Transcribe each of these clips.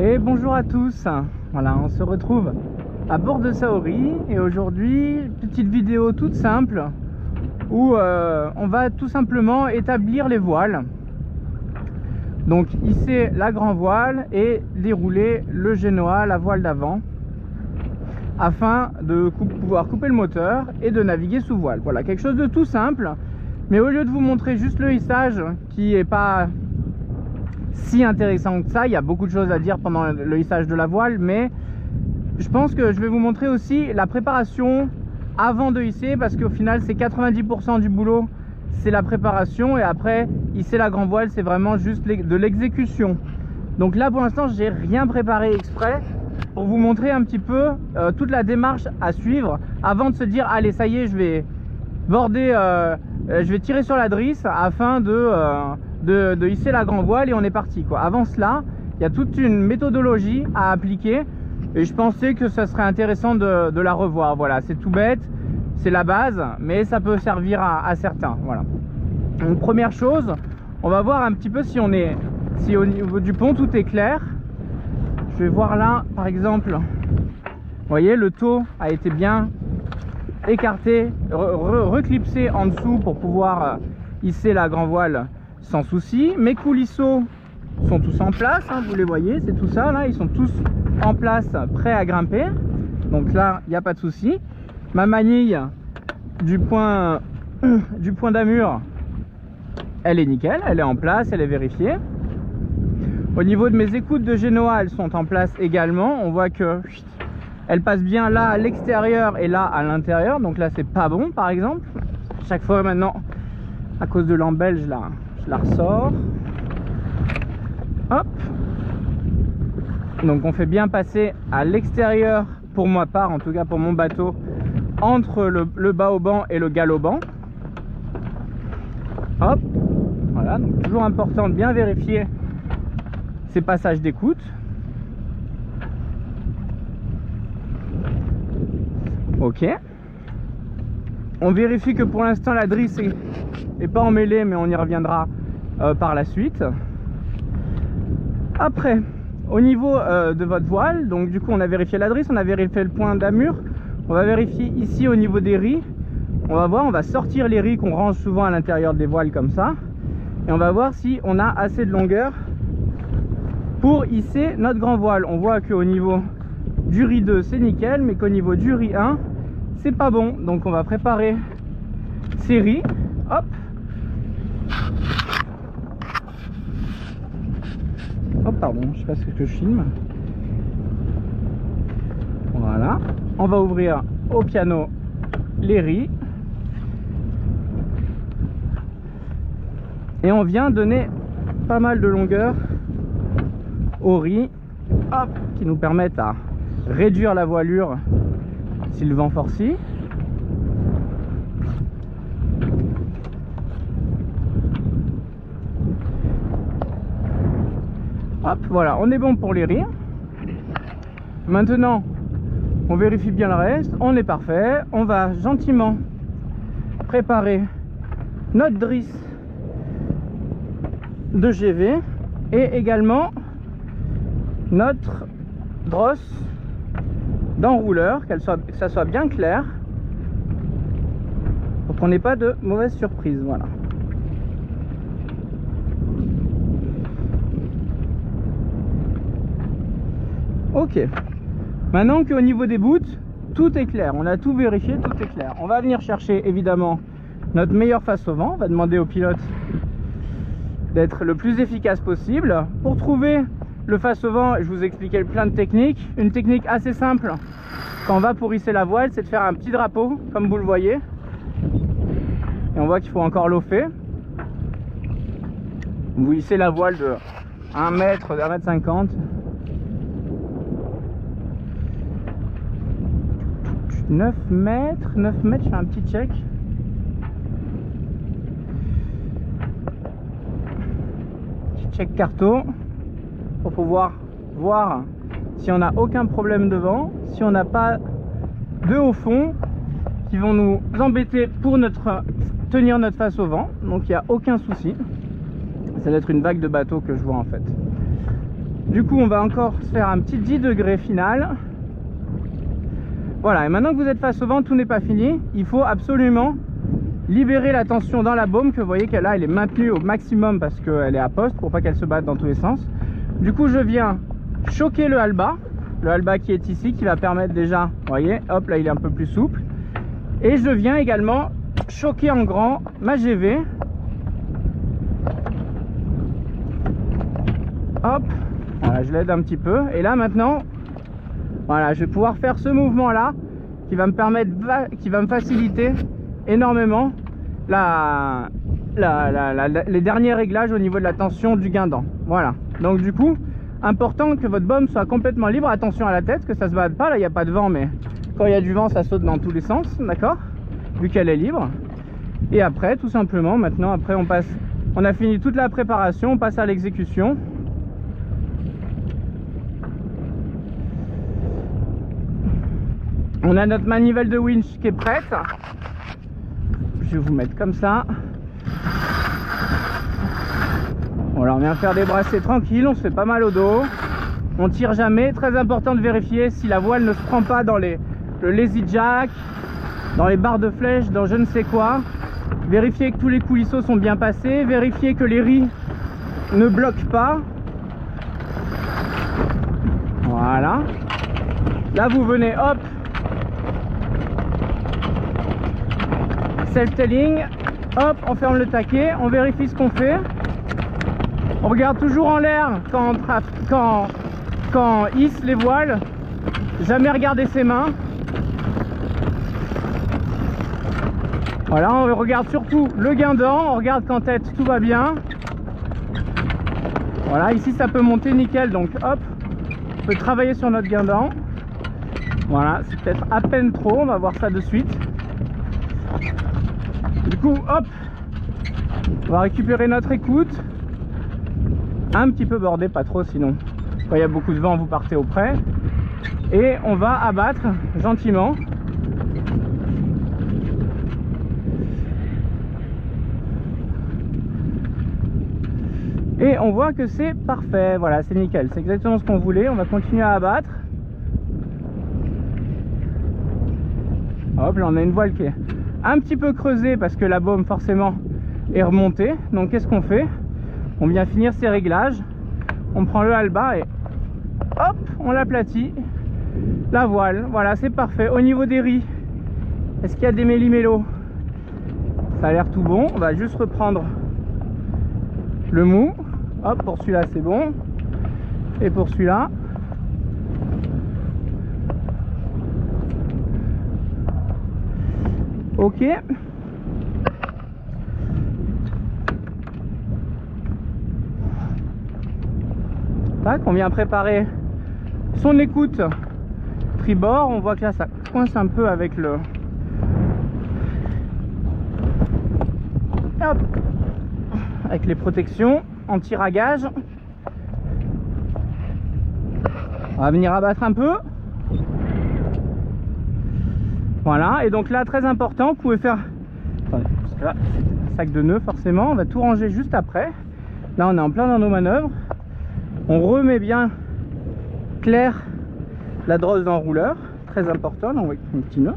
Et bonjour à tous. Voilà, on se retrouve à bord de Saori et aujourd'hui, petite vidéo toute simple où on va tout simplement établir les voiles. Donc hisser la grand voile et dérouler le génois, la voile d'avant, afin de pouvoir couper le moteur et de naviguer sous voile. Voilà, quelque chose de tout simple, mais au lieu de vous montrer juste le hissage qui est pas si intéressant que ça, il y a beaucoup de choses à dire pendant le hissage de la voile, mais je pense que je vais vous montrer aussi la préparation avant de hisser, parce qu'au final c'est 90% du boulot, c'est la préparation, et après hisser la grand voile c'est vraiment juste de l'exécution. Donc là pour l'instant j'ai rien préparé exprès pour vous montrer un petit peu toute la démarche à suivre avant de se dire allez ça y est je vais border, je vais tirer sur la drisse afin de hisser la grand voile et on est parti quoi. Avant cela il y a toute une méthodologie à appliquer et je pensais que ça serait intéressant de la revoir. Voilà, c'est tout bête, c'est la base, mais ça peut servir à certains. Voilà. Donc première chose, on va voir un petit peu si au niveau du pont tout est clair. Je vais voir là par exemple, vous voyez le taux a été bien écarté, reclipsé en dessous pour pouvoir hisser la grand voile sans souci. Mes coulisseaux sont tous en place, hein, vous les voyez, c'est tout ça là, ils sont tous en place prêts à grimper, donc là il n'y a pas de souci. Ma manille du point d'amure, elle est nickel, elle est en place, elle est vérifiée. Au niveau de mes écoutes de génois, elles sont en place également, on voit que elles passent bien là à l'extérieur et là à l'intérieur, donc là c'est pas bon par exemple. Chaque fois maintenant à cause de l'embelle je la ressors. Hop, donc on fait bien passer à l'extérieur, pour ma part en tout cas pour mon bateau, entre le baoban et le galoban. Hop, voilà, donc toujours important de bien vérifier ces passages d'écoute. Ok, on vérifie que pour l'instant la drisse est pas emmêlée, mais on y reviendra par la suite. Après, au niveau de votre voile, donc du coup on a vérifié la drisse, on a vérifié le point d'amure, on va vérifier ici au niveau des ris. On va voir, on va sortir les ris qu'on range souvent à l'intérieur des voiles comme ça, et on va voir si on a assez de longueur pour hisser notre grand voile. On voit qu'au niveau du riz 2 c'est nickel, mais qu'au niveau du riz 1 c'est pas bon, donc on va préparer ces riz. Hop, oh pardon, je sais pas ce que je filme. Voilà, on va ouvrir au piano les riz et on vient donner pas mal de longueur aux riz, hop, qui nous permettent à réduire la voilure si le vent forcit. Hop, voilà, on est bon pour les riz. Maintenant on vérifie bien le reste, on est parfait. On va gentiment préparer notre drisse de GV et également notre brosse d'enrouleur, que ça soit bien clair pour qu'on n'ait pas de mauvaises surprises. Voilà. Ok, maintenant qu'au niveau des bouts tout est clair, on a tout vérifié, tout est clair, on va venir chercher évidemment notre meilleur face au vent. On va demander au pilote d'être le plus efficace possible. Pour trouver le face au vent, je vous expliquais plein de techniques. Une technique assez simple quand on va pour hisser la voile, c'est de faire un petit drapeau comme vous le voyez, et on voit qu'il faut encore lofer. Vous hissez la voile de 1 mètre, 1 mètre 50. 9 mètres, je fais un petit check. Petit check carto pour pouvoir voir si on n'a aucun problème de vent, si on n'a pas de haut fond qui vont nous embêter pour tenir notre face au vent. Donc il n'y a aucun souci. Ça doit être une vague de bateau que je vois en fait. Du coup on va encore se faire un petit 10 degrés final. Voilà, et maintenant que vous êtes face au vent, tout n'est pas fini. Il faut absolument libérer la tension dans la baume, que vous voyez qu'elle là elle est maintenue au maximum parce qu'elle est à poste pour pas qu'elle se batte dans tous les sens. Du coup je viens choquer le halba qui est ici, qui va permettre déjà, vous voyez, hop là il est un peu plus souple. Et je viens également choquer en grand ma GV. Hop, voilà, je l'aide un petit peu. Et là maintenant, voilà, je vais pouvoir faire ce mouvement là qui va me permettre, qui va me faciliter énormément les derniers réglages au niveau de la tension du guindant. Voilà, donc du coup important que votre baume soit complètement libre. Attention à la tête, que ça se batte pas, là il n'y a pas de vent, mais quand il y a du vent ça saute dans tous les sens, d'accord, vu qu'elle est libre. Et après tout simplement, maintenant après on a fini toute la préparation, on passe à l'exécution. On a notre manivelle de winch qui est prête. Je vais vous mettre comme ça. Voilà, on vient faire des brassées tranquilles, on se fait pas mal au dos. On tire jamais. Très important de vérifier si la voile ne se prend pas dans le lazy jack, dans les barres de flèche, dans je ne sais quoi. Vérifier que tous les coulisseaux sont bien passés. Vérifier que les ris ne bloquent pas. Voilà. Là vous venez, hop, self-telling, hop, on ferme le taquet, on vérifie ce qu'on fait. On regarde toujours en l'air quand hisse les voiles, jamais regarder ses mains. Voilà, on regarde surtout le guindant, on regarde qu'en tête tout va bien. Voilà, ici ça peut monter nickel, donc hop, on peut travailler sur notre guindant. Voilà, c'est peut-être à peine trop, on va voir ça de suite. Du coup, hop, on va récupérer notre écoute. Un petit peu bordé, pas trop, sinon quand il y a beaucoup de vent vous partez au près. Et on va abattre gentiment. Et on voit que c'est parfait, voilà, c'est nickel, c'est exactement ce qu'on voulait. On va continuer à abattre. Hop, là on a une voile qui est un petit peu creusée parce que la baume forcément est remontée. Donc qu'est-ce qu'on fait? On vient finir ses réglages, on prend le halba et hop, on l'aplatit, la voile, voilà, c'est parfait. Au niveau des ris, est-ce qu'il y a des méli-mélos? Ça a l'air tout bon. On va juste reprendre le mou. Hop, pour celui-là c'est bon, et pour celui-là ok. Tac, on vient préparer son écoute tribord. On voit que là ça coince un peu avec le... Hop, avec les protections anti-ragage. On va venir abattre un peu. Voilà, et donc là très important, vous pouvez faire... Attendez, parce que là c'est un sac de nœuds forcément, on va tout ranger juste après. Là on est en plein dans nos manœuvres. On remet bien clair la drosse d'enrouleur, très important. Là on voit un petit nœud.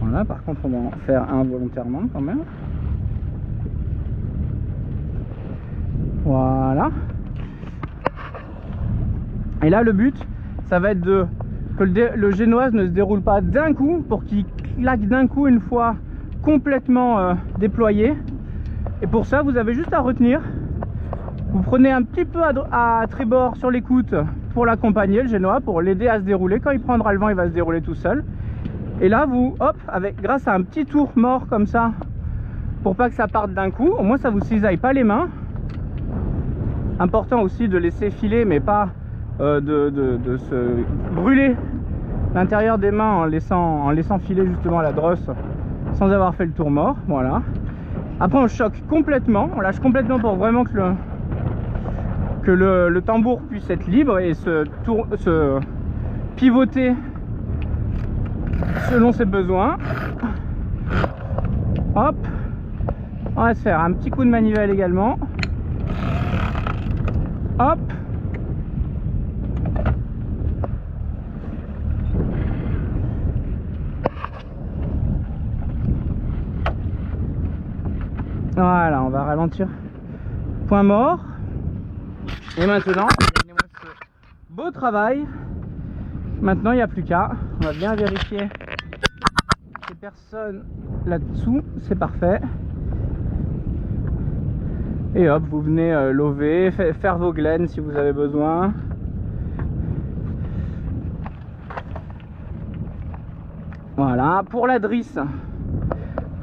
Voilà, par contre on va en faire un volontairement quand même. Voilà. Et là le but ça va être que le génoise ne se déroule pas d'un coup, pour qu'il claque d'un coup une fois complètement déployé. Et pour ça vous avez juste à retenir, vous prenez un petit peu à tribord sur l'écoute pour l'accompagner, le génois, pour l'aider à se dérouler. Quand il prendra le vent il va se dérouler tout seul. Et là vous, hop, grâce à un petit tour mort comme ça, pour pas que ça parte d'un coup, au moins ça vous cisaille pas les mains. Important aussi de laisser filer, mais pas de se brûler l'intérieur des mains en laissant filer justement la drosse sans avoir fait le tour mort. Voilà. Après on choque complètement, on lâche complètement pour vraiment que le tambour puisse être libre et se pivoter selon ses besoins. Hop, on va se faire un petit coup de manivelle également. Hop. Voilà, on va ralentir. Point mort. Et maintenant, ce beau travail. Maintenant, il n'y a plus qu'à. On va bien vérifier qu'il n'y ait personne là-dessous. C'est parfait. Et hop, vous venez lover, faire vos glaines si vous avez besoin. Voilà, pour la drisse.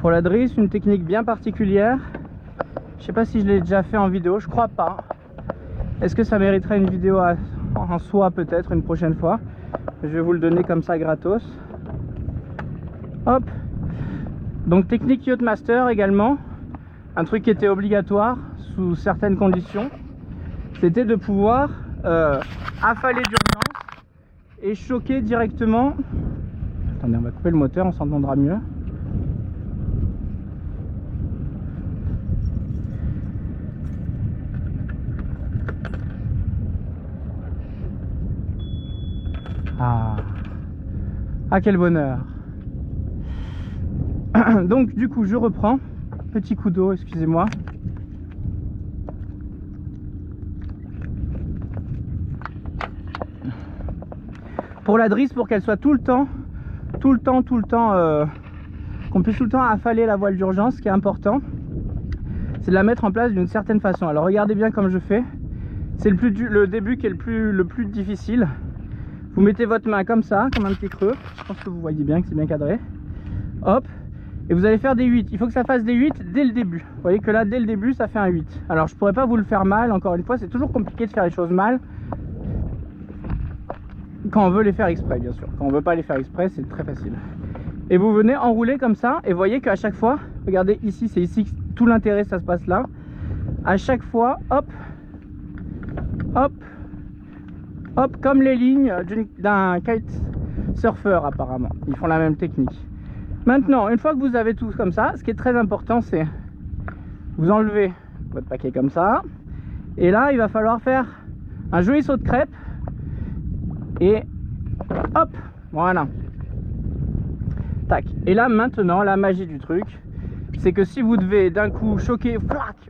Pour la drisse, une technique bien particulière. Je sais pas si je l'ai déjà fait en vidéo, je crois pas. Est-ce que ça mériterait une vidéo en soi peut-être une prochaine fois? Je vais vous le donner comme ça gratos. Hop. Donc technique Yachtmaster également. Un truc qui était obligatoire sous certaines conditions, c'était de pouvoir affaler d'urgence et choquer directement. Attendez, on va couper le moteur, on s'entendra mieux. Ah, quel bonheur. Donc du coup je reprends. Petit coup d'eau, excusez-moi. Pour la drisse, pour qu'elle soit tout le temps qu'on puisse tout le temps affaler la voile d'urgence, ce qui est important, c'est de la mettre en place d'une certaine façon. Alors regardez bien comme je fais. C'est le début qui est le plus difficile. Vous mettez votre main comme ça, comme un petit creux. Je pense que vous voyez bien que c'est bien cadré. Hop. Et vous allez faire des 8. Il faut que ça fasse des 8 dès le début. Vous voyez que là, dès le début, ça fait un 8. Alors, je pourrais pas vous le faire mal. Encore une fois, c'est toujours compliqué de faire les choses mal. Quand on veut les faire exprès, bien sûr. Quand on veut pas les faire exprès, c'est très facile. Et vous venez enrouler comme ça. Et vous voyez qu'à chaque fois, regardez ici, c'est ici que tout l'intérêt, ça se passe là. À chaque fois, hop, hop, hop, comme les lignes d'un kitesurfer apparemment. Ils font la même technique. Maintenant, une fois que vous avez tout comme ça, ce qui est très important, c'est vous enlevez votre paquet comme ça. Et là, il va falloir faire un joli saut de crêpe. Et hop, voilà. Tac. Et là, maintenant, la magie du truc, c'est que si vous devez d'un coup choquer,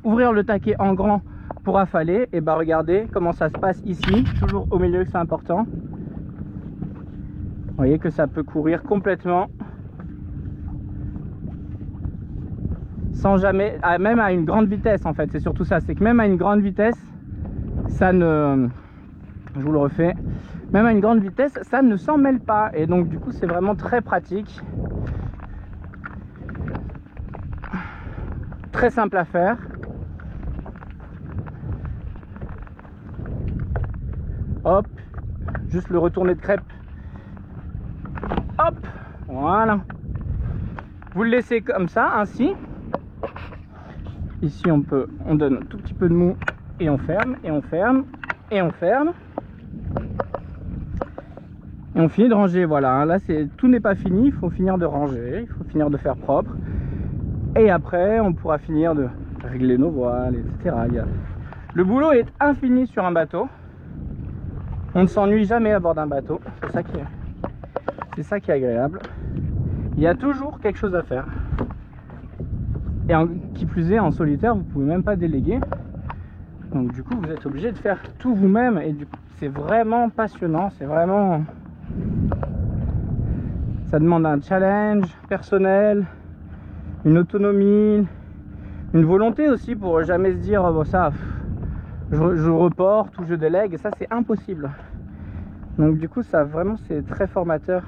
ouvrir le taquet en grand pour affaler, et bah regardez comment ça se passe ici, toujours au milieu, que c'est important. Vous voyez que ça peut courir complètement. Sans jamais, même à une grande vitesse en fait, c'est surtout ça, c'est que même à une grande vitesse, ça ne, je vous le refais, même à une grande vitesse, ça ne s'en mêle pas, et donc du coup c'est vraiment très pratique, très simple à faire. Hop, juste le retourner de crêpe, hop, voilà, vous le laissez comme ça, ainsi. Ici on donne un tout petit peu de mou et on ferme, et on ferme, et on ferme. Et on finit de ranger, voilà. Là tout n'est pas fini, il faut finir de ranger, il faut finir de faire propre. Et après on pourra finir de régler nos voiles, etc. Le boulot est infini sur un bateau. On ne s'ennuie jamais à bord d'un bateau, c'est ça qui est agréable. Il y a toujours quelque chose à faire. Et qui plus est, en solitaire, vous pouvez même pas déléguer. Donc du coup, vous êtes obligé de faire tout vous-même. Et du coup, c'est vraiment passionnant. C'est vraiment... Ça demande un challenge personnel, une autonomie, une volonté aussi pour jamais se dire bon, ça, je reporte ou je délègue. Et ça, c'est impossible. Donc du coup, ça vraiment, c'est très formateur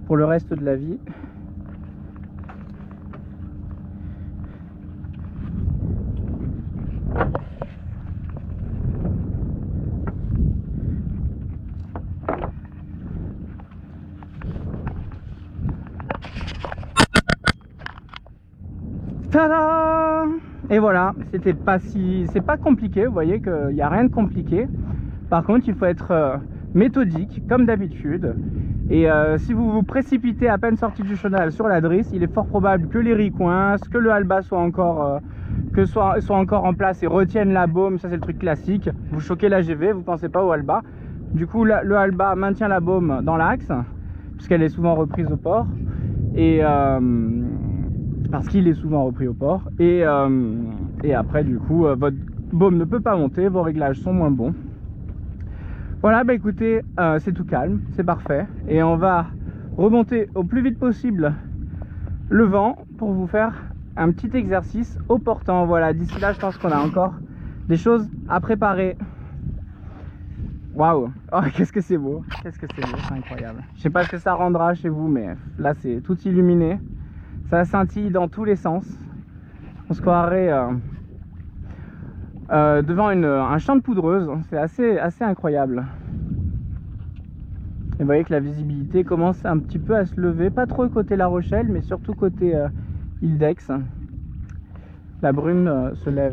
pour le reste de la vie. Tada! Et voilà, c'est pas compliqué, vous voyez qu'il n'y a rien de compliqué. Par contre, il faut être méthodique, comme d'habitude, Et si vous vous précipitez à peine sorti du chenal sur la drisse, il est fort probable que les ris coincent, que le halba soit encore en place et retienne la baume. Ça c'est le truc classique. Vous choquez la GV, vous pensez pas au halba. Du coup le halba maintient la baume dans l'axe, puisqu'elle est souvent reprise au port. Et parce qu'il est souvent repris au port. Et après du coup votre baume ne peut pas monter, vos réglages sont moins bons. Voilà, bah écoutez, c'est tout calme, c'est parfait. Et on va remonter au plus vite possible le vent pour vous faire un petit exercice au portant. Voilà, d'ici là, je pense qu'on a encore des choses à préparer. Waouh! Oh, qu'est-ce que c'est beau! Qu'est-ce que c'est beau, c'est incroyable. Je sais pas ce que ça rendra chez vous, mais là, c'est tout illuminé. Ça scintille dans tous les sens. On se croirait devant un champ de poudreuse. C'est assez incroyable. Et vous voyez que la visibilité commence un petit peu à se lever, pas trop côté La Rochelle, mais surtout côté Île d'Aix. La brume se lève.